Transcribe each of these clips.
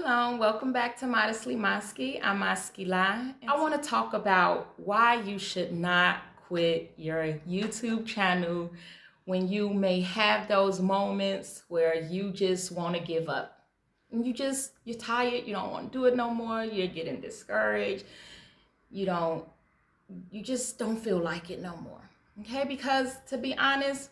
Shalom, welcome back to Modestly Maski. I'm Maski Lai. I want to talk about why you should not quit your YouTube channel when you may have those moments where you just want to give up. And you're tired, you don't want to do it no more, you're getting discouraged, you just don't feel like it no more. Okay, because to be honest,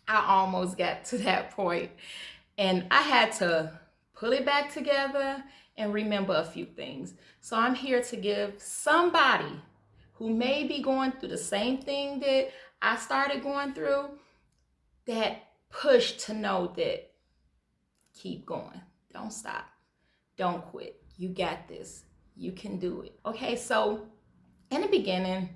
I almost got to that point and I had to pull it back together and remember a few things. So I'm here to give somebody who may be going through the same thing that I started going through, that push to know that keep going. Don't stop. Don't quit. You got this. You can do it. Okay, so in the beginning,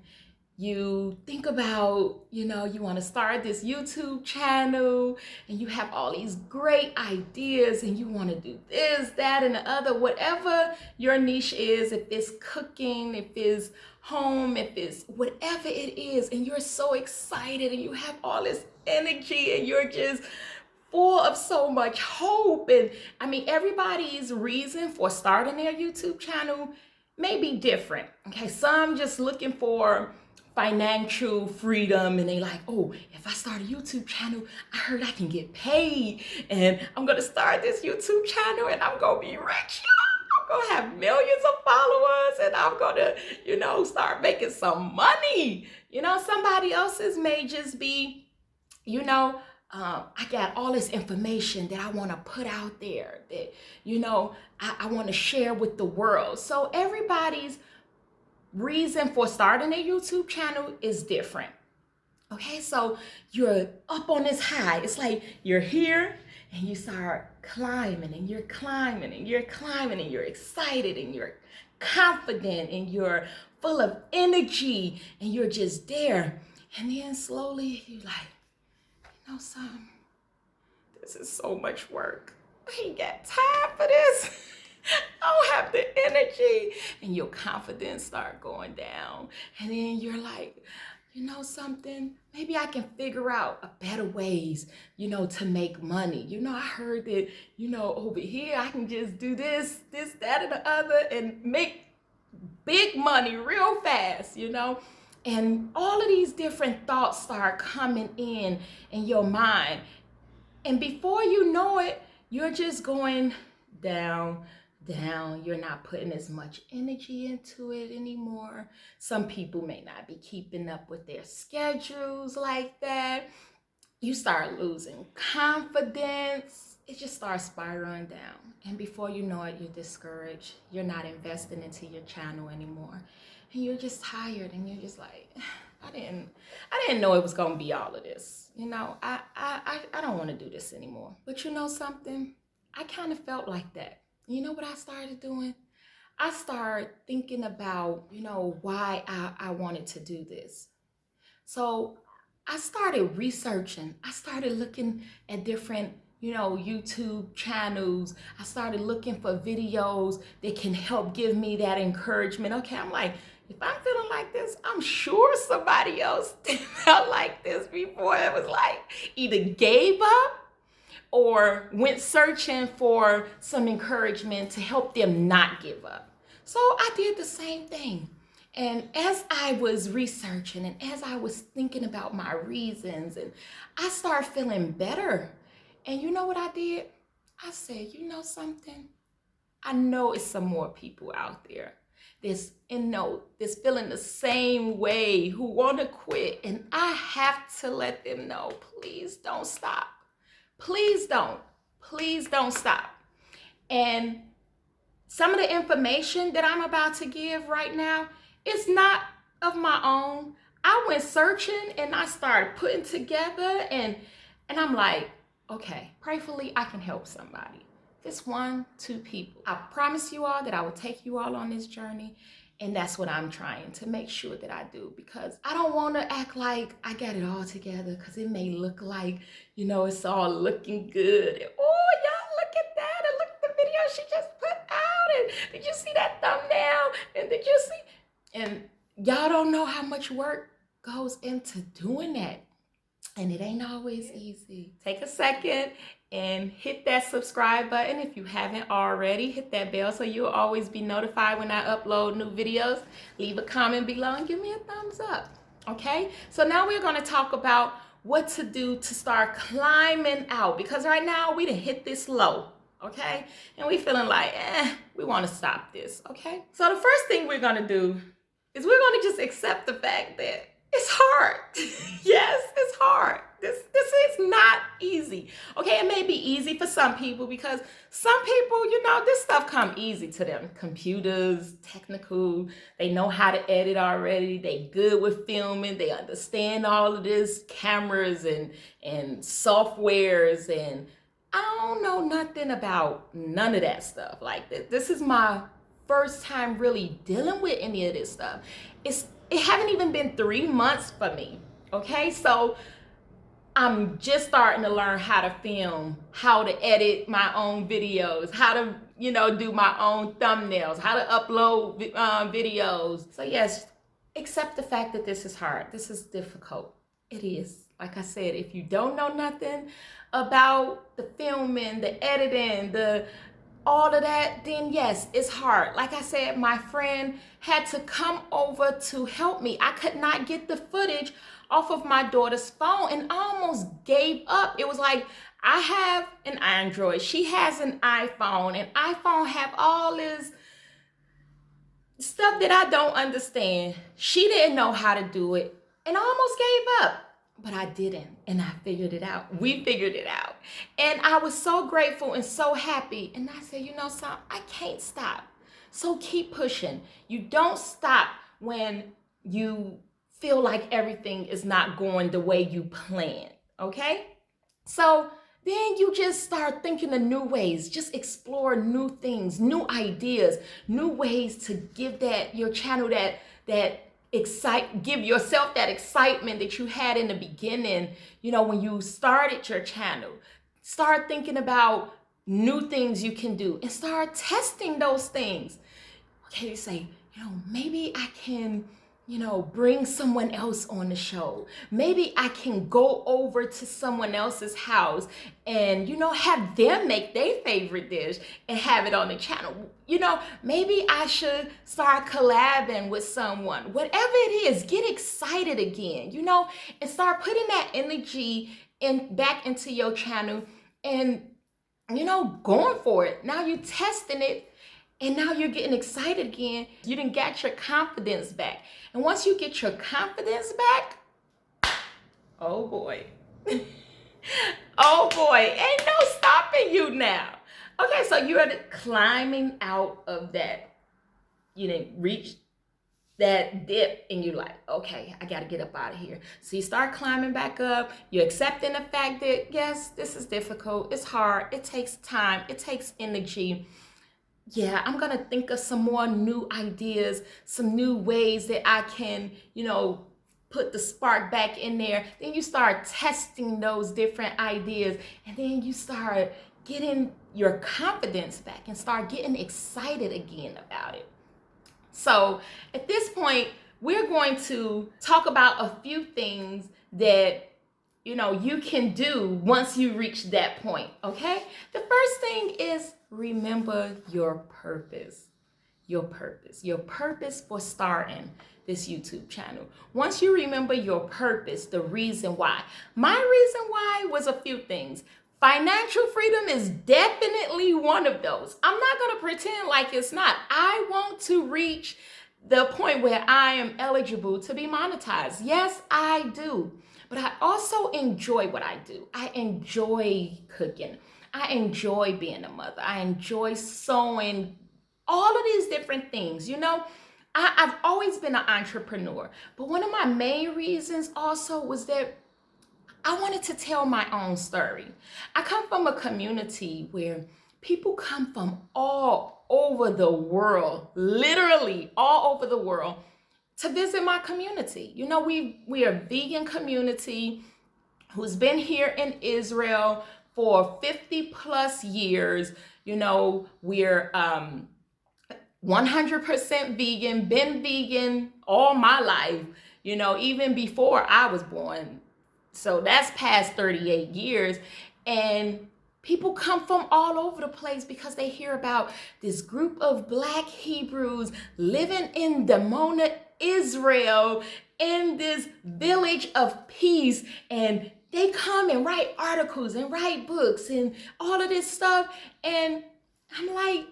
you think about, you want to start this YouTube channel and you have all these great ideas and you want to do this, that, and the other, whatever your niche is, if it's cooking, if it's home, if it's whatever it is, and you're so excited and you have all this energy and you're just full of so much hope. And I mean, everybody's reason for starting their YouTube channel may be different. Okay, some just looking for financial freedom and they like, oh, if I start a YouTube channel, I heard I can get paid and I'm gonna start this YouTube channel and I'm gonna be rich. I'm gonna have millions of followers and I'm gonna, start making some money. Somebody else's may just be, I got all this information that I want to put out there that, I want to share with the world. So everybody's reason for starting a YouTube channel is different. Okay, so you're up on this high. It's like you're here and you start climbing and you're climbing and you're climbing and you're excited and you're confident and you're full of energy and you're just there. And then slowly you're like, son, this is so much work. I ain't got time for this. I don't have the energy. And your confidence start going down. And then you're like, something, maybe I can figure out a better ways, to make money. I heard that, over here, I can just do this, that, and the other and make big money real fast, And all of these different thoughts start coming in your mind. And before you know it, you're just going down. You're not putting as much energy into it anymore. Some people may not be keeping up with their schedules like that. You start losing confidence. It just starts spiraling down. And before you know it, you're discouraged. You're not investing into your channel anymore. And you're just tired and you're just like, I didn't know it was gonna be all of this. I don't want to do this anymore. But you know something? I kind of felt like that. You know what I started doing? I started thinking about, why I wanted to do this. So I started researching. I started looking at different, YouTube channels. I started looking for videos that can help give me that encouragement. Okay, I'm like, if I'm feeling like this, I'm sure somebody else felt like this before. It was like either gave up or went searching for some encouragement to help them not give up. So I did the same thing. And as I was researching and as I was thinking about my reasons, and I started feeling better. And you know what I did? I said, something? I know it's some more people out there that's feeling the same way, who want to quit. And I have to let them know, please don't stop. Please don't stop. And some of the information that I'm about to give right now is not of my own. I went searching and I started putting together and I'm like, okay, prayerfully I can help somebody. Just 1, 2 people. I promise you all that I will take you all on this journey. And that's what I'm trying to make sure that I do, because I don't want to act like I got it all together, because it may look like, it's all looking good. And, oh, y'all, look at that. And look at the video she just put out. And did you see that thumbnail? And did you see? And y'all don't know how much work goes into doing that. And it ain't always easy. Take a second and hit that subscribe button if you haven't already. Hit that bell so you'll always be notified when I upload new videos. Leave a comment below and give me a thumbs up, okay? So now we're gonna talk about what to do to start climbing out, because right now we done hit this low, okay? And we feeling like, we wanna stop this, okay? So the first thing we're gonna do is we're gonna just accept the fact that it's hard. Yes, it's hard. This is not easy. Okay, it may be easy for some people because some people, you know, this stuff come easy to them. Computers, technical, they know how to edit already. They good with filming. They understand all of this, cameras and softwares, and I don't know nothing about none of that stuff. Like this is my first time really dealing with any of this stuff. It haven't even been 3 months for me, okay? So I'm just starting to learn how to film, how to edit my own videos, how to, you know, do my own thumbnails, how to upload videos. So yes, accept the fact that this is hard. This is difficult. It is. Like I said, if you don't know nothing about the filming, the editing, all of that, then yes, it's hard. Like I said, my friend had to come over to help me. I could not get the footage off of my daughter's phone and I almost gave up. It was like, I have an Android, she has an iPhone, and iPhone have all this stuff that I don't understand. She didn't know how to do it and I almost gave up. But I didn't, and I figured it out. We figured it out. And I was so grateful and so happy. And I said, you know something, I can't stop. So keep pushing. You don't stop when you feel like everything is not going the way you planned, okay? So then you just start thinking of new ways. Just explore new things, new ideas, new ways to give your channel that give yourself that excitement that you had in the beginning, you know, when you started your channel. Start thinking about new things you can do and start testing those things. Okay, you say, you know, maybe I can, you know, bring someone else on the show. Maybe I can go over to someone else's house and, you know, have them make their favorite dish and have it on the channel. You know, maybe I should start collabing with someone. Whatever it is, get excited again, you know, and start putting that energy back into your channel and, you know, going for it. Now you're testing it. And now you're getting excited again. You done got your confidence back. And once you get your confidence back, oh boy. Oh boy, ain't no stopping you now. Okay, so you're climbing out of that. You didn't reach that dip and you're like, okay, I gotta get up out of here. So you start climbing back up. You're accepting the fact that, yes, this is difficult. It's hard. It takes time. It takes energy. Yeah, I'm gonna think of some more new ideas, some new ways that I can, you know, put the spark back in there. Then you start testing those different ideas and then you start getting your confidence back and start getting excited again about it. So at this point, we're going to talk about a few things that, you know, you can do once you reach that point, okay? The first thing is remember your purpose. Your purpose for starting this YouTube channel. Once you remember your purpose, the reason why. My reason why was a few things. Financial freedom is definitely one of those. I'm not gonna pretend like it's not. I want to reach the point where I am eligible to be monetized. Yes, I do. But I also enjoy what I do. I enjoy cooking. I enjoy being a mother. I enjoy sewing, all of these different things. You know, I've always been an entrepreneur. But one of my main reasons also was that I wanted to tell my own story. I come from a community where people come from all over the world, literally all over the world, to visit my community. You know, we are a vegan community who's been here in Israel for 50 plus years. You know, we're 100% vegan, been vegan all my life, you know, even before I was born. So that's past 38 years. And people come from all over the place because they hear about this group of Black Hebrews living in Dimona, Israel, in this village of peace. And they come and write articles and write books and all of this stuff. And I'm like,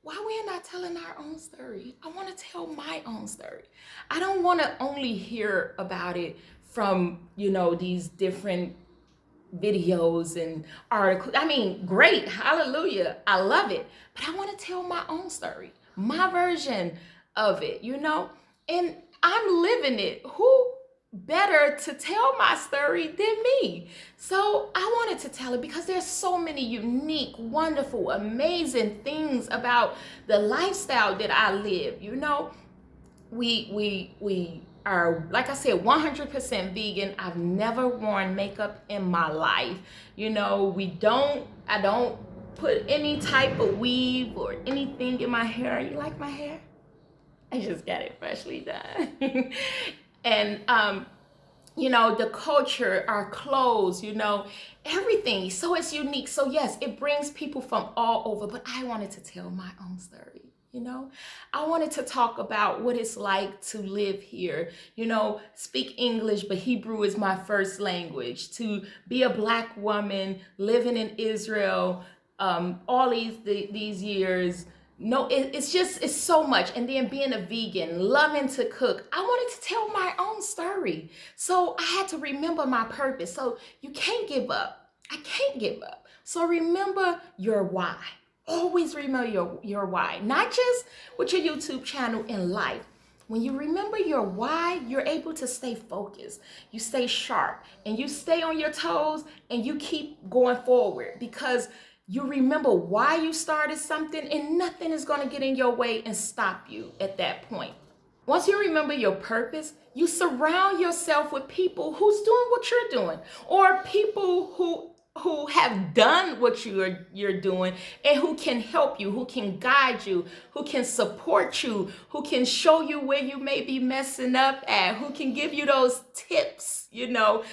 why we're not telling our own story? I want to tell my own story. I don't want to only hear about it from, these different videos and articles. I mean, great, hallelujah, I love it. But I want to tell my own story, my version of it, and I'm living it. Who better to tell my story than me? So I wanted to tell it because there's so many unique, wonderful, amazing things about the lifestyle that I live. We are, like I said, 100% vegan. I've never worn makeup in my life. I don't put any type of weave or anything in my hair. You like my hair? I just got it freshly done. And the culture, our clothes, everything. So it's unique. So yes, it brings people from all over, but I wanted to tell my own story. I wanted to talk about what it's like to live here, speak English, but Hebrew is my first language, to be a Black woman living in Israel, all these years. No, it's so much. And then being a vegan, loving to cook. I wanted to tell my own story. So I had to remember my purpose. So you can't give up. I can't give up. So remember your why. Always remember your why, not just with your YouTube channel in life. When you remember your why, you're able to stay focused. You stay sharp and you stay on your toes and you keep going forward because you remember why you started something and nothing is going to get in your way and stop you at that point. Once you remember your purpose, you surround yourself with people who's doing what you're doing, or people who have done what you're doing and who can help you, who can guide you, who can support you, who can show you where you may be messing up at, who can give you those tips,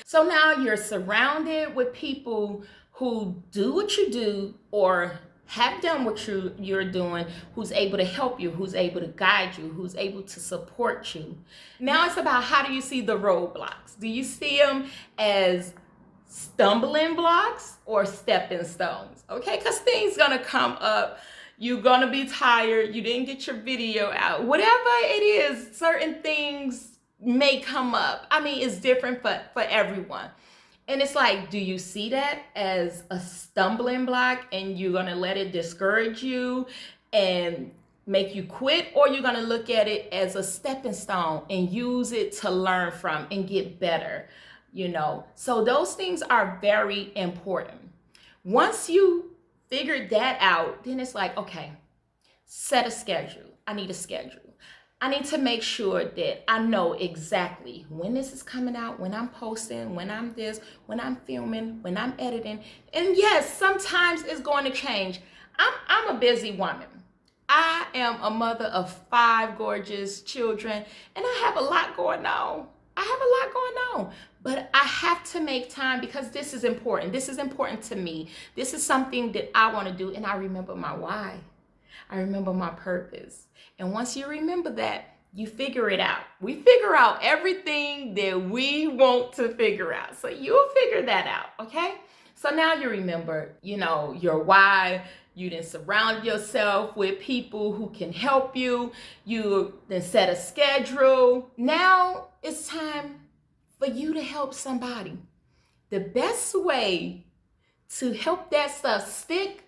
So now you're surrounded with people who do what you do or have done what you're doing, who's able to help you, who's able to guide you, who's able to support you. Now it's about, how do you see the roadblocks? Do you see them as stumbling blocks or stepping stones? Okay, because things gonna come up. You're gonna be tired. You didn't get your video out. Whatever it is, certain things may come up. I mean, it's different for everyone. And it's like, do you see that as a stumbling block and you're gonna let it discourage you and make you quit, or you're gonna look at it as a stepping stone and use it to learn from and get better? So those things are very important. Once you figure that out, then it's like, okay, set a schedule. I need a schedule. I need to make sure that I know exactly when this is coming out, when I'm posting, when I'm this, when I'm filming, when I'm editing. And yes, sometimes it's going to change. I'm a busy woman. I am a mother of 5 gorgeous children, and I have a lot going on. But I have to make time because this is important. This is important to me. This is something that I want to do, and I remember my why. I remember my purpose. And once you remember that, you figure it out. We figure out everything that we want to figure out. So you'll figure that out, okay? So now you remember, your why. You then surround yourself with people who can help you. You then set a schedule. Now it's time for you to help somebody. The best way to help that stuff stick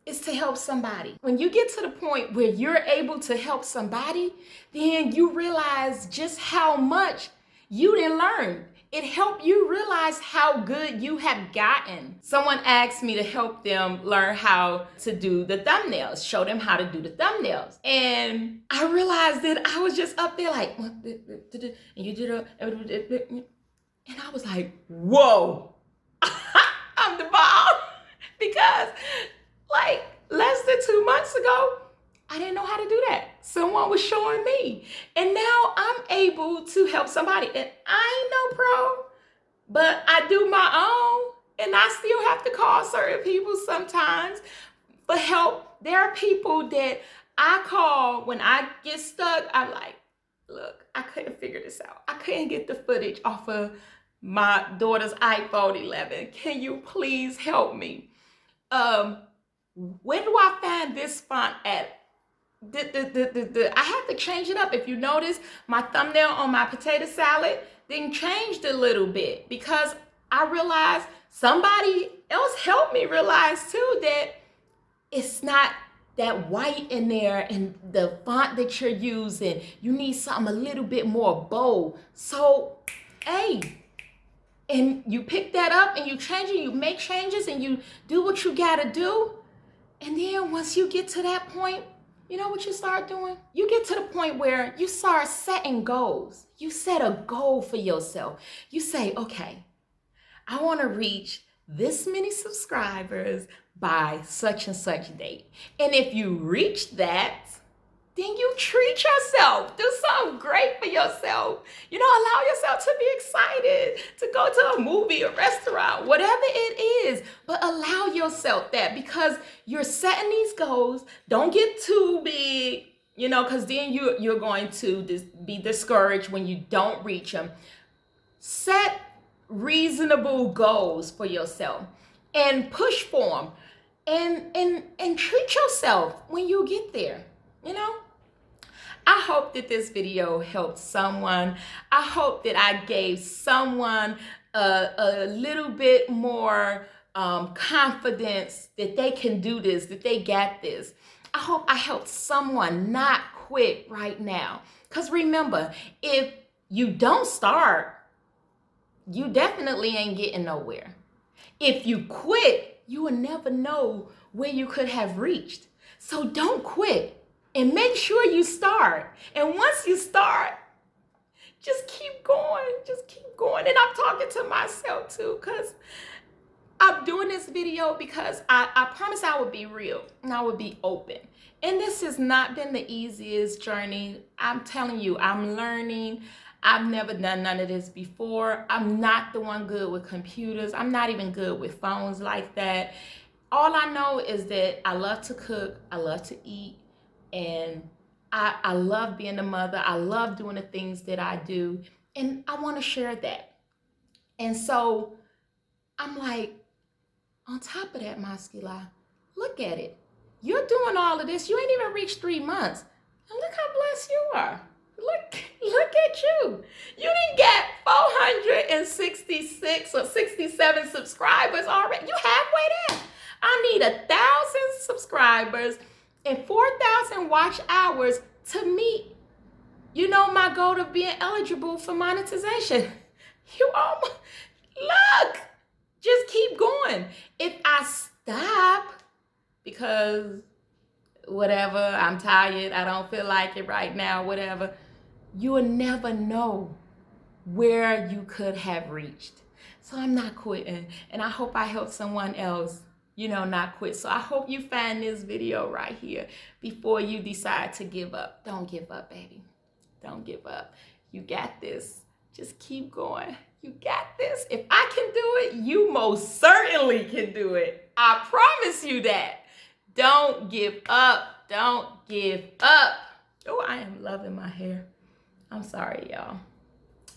is to help somebody. When you get to the point where you're able to help somebody, then you realize just how much you didn't learn. It helped you realize how good you have gotten. Someone asked me to help them learn how to do the thumbnails, show them how to do the thumbnails. And I realized that I was just up there like, and you did it, and I was like, whoa, I'm the bomb. Because like less than 2 months ago, I didn't know how to do that. Someone was showing me. And now I'm able to help somebody. And I ain't no pro, but I do my own, and I still have to call certain people sometimes for help. There are people that I call when I get stuck. I'm like, look, I couldn't figure this out. I couldn't get the footage off of my daughter's iPhone 11. Can you please help me? Where do I find this font at? I had to change it up. If you notice, my thumbnail on my potato salad then changed a little bit because I realized somebody else helped me realize too that it's not that white in there and the font that you're using. You need something a little bit more bold. So, hey, and you pick that up and you change it, you make changes and you do what you gotta do. And then once you get to that point, you know what you start doing? You get to the point where you start setting goals. You set a goal for yourself. You say, okay, I want to reach this many subscribers by such and such date. And if you reach that, then you treat yourself. Do something great for yourself. You know, allow yourself to be excited, to go to a movie, a restaurant, whatever it is. But allow yourself that because you're setting these goals. Don't get too big, you know, because then you're going to be discouraged when you don't reach them. Set reasonable goals for yourself and push for them and treat yourself when you get there, you know. I hope that this video helped someone. I hope that I gave someone a little bit more confidence that they can do this, that they got this. I hope I helped someone not quit right now. Because remember, if you don't start, you definitely ain't getting nowhere. If you quit, you will never know where you could have reached. So don't quit. And make sure you start. And once you start, just keep going. Just keep going. And I'm talking to myself too, because I'm doing this video because I promise I would be real and I would be open. And this has not been the easiest journey. I'm telling you, I'm learning. I've never done none of this before. I'm not the one good with computers. I'm not even good with phones like that. All I know is that I love to cook. I love to eat. And I love being a mother. I love doing the things that I do. And I want to share that. And so I'm like, on top of that, MASKI, look at it. You're doing all of this. You ain't even reached 3 months. And look how blessed you are. Look at you. You didn't get 466 or 67 subscribers already. You halfway there. I need 1,000 subscribers and 4,000 watch hours to meet, you know, my goal of being eligible for monetization. You almost, look, just keep going. If I stop because whatever, I'm tired, I don't feel like it right now, whatever, you will never know where you could have reached. So I'm not quitting, and I hope I help someone else, you know, not quit. So I hope you find this video right here before you decide to give up. Don't give up, baby. Don't give up. You got this. Just keep going. You got this. If I can do it, you most certainly can do it. I promise you that. Don't give up. Don't give up. Oh, I am loving my hair. I'm sorry, y'all.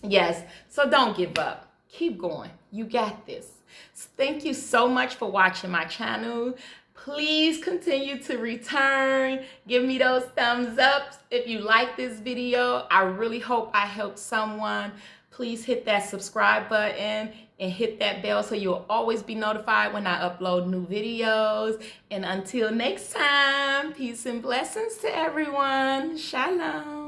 Yes, so don't give up. Keep going. You got this. Thank you so much for watching my channel. Please continue to return. Give me those thumbs up if you like this video. I really hope I helped someone. Please hit that subscribe button and hit that bell so you'll always be notified when I upload new videos. And until next time, peace and blessings to everyone. Shalom.